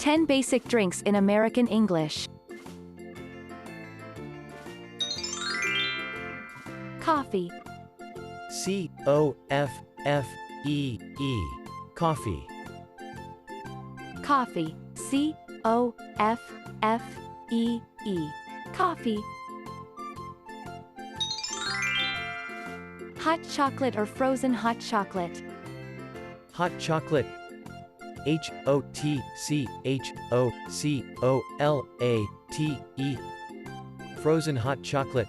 10 basic drinks in American English. Coffee. C-O-F-F-E-E. Coffee. Coffee. C-O-F-F-E-E. Coffee. Hot chocolate or frozen hot chocolate. Hot chocolate. H-O-T-C-H-O-C-O-L-A-T-E. Frozen hot chocolate.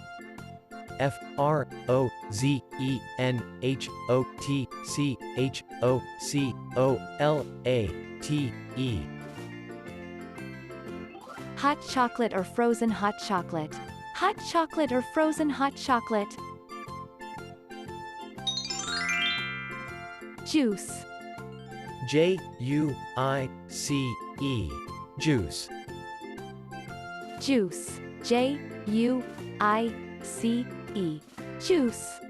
F-R-O-Z-E-N-H-O-T-C-H-O-C-O-L-A-T-E. Hot chocolate or frozen hot chocolate. Hot chocolate or frozen hot chocolate. Juice. J-U-I-C-E. Juice. Juice. J-U-I-C-E. Juice.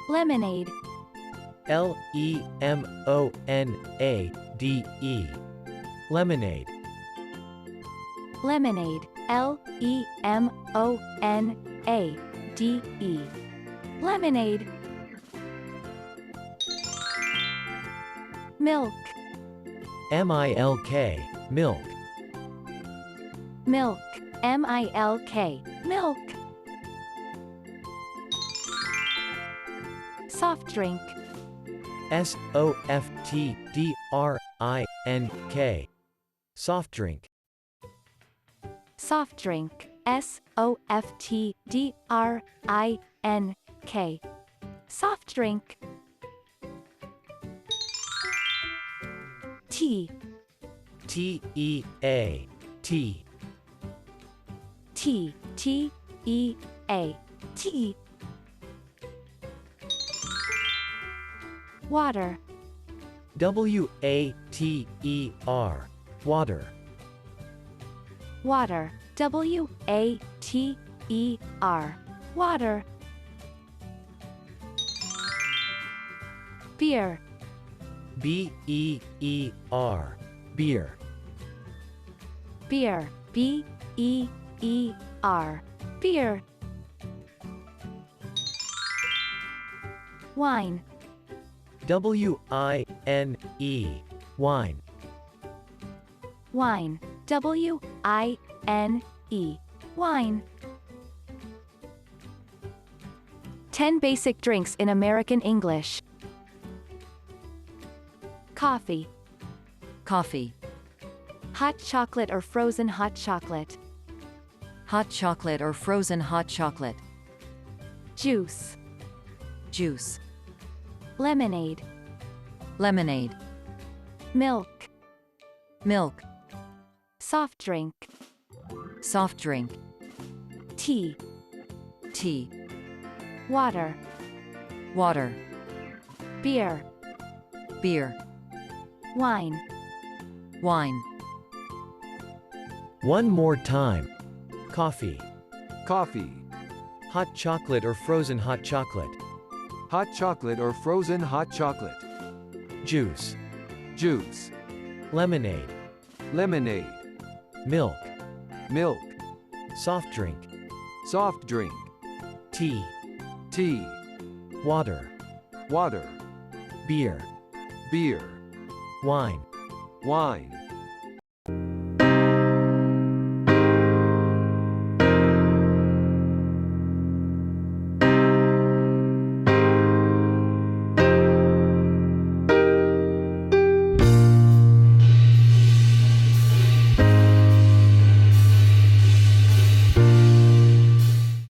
Lemonade. L-E-M-O-N-A-D-E. Lemonade. Lemonade. L-E-M-O-N-A-D-E. Lemonade. Milk. M-I-L-K. Milk. Milk. M-I-L-K. Milk. Soft drink. S-O-F-T-D-R-I-N-K. Soft drink. Soft drink. S-O-F-T-D-R-I-N-K. Soft drink. Tea. T-E-A. Tea. Tea. T-E-A. Tea. Water. W-A-T-E-R. Water. Water. W-A-T-E-R. Water. Beer. B-E-E-R. Beer. Beer. B-E-E-R. Beer. Wine. W-I-N-E. Wine. Wine. W-I-N-E. Wine. 10 basic drinks in American English. Coffee. Coffee. Hot chocolate or frozen hot chocolate. Hot chocolate or frozen hot chocolate. Juice. Juice. Lemonade. Lemonade. Milk. Milk. Soft drink. Soft drink. Tea. Tea. Water. Water. Beer. Beer. Wine. Wine. One more time. Coffee. Coffee. Hot chocolate or frozen hot chocolate. Hot chocolate or frozen hot chocolate. Juice. Juice. Lemonade. Lemonade. Milk. Milk. Soft drink. Soft drink. Tea. Tea. Water. Water. Beer. Beer. Wine. Wine.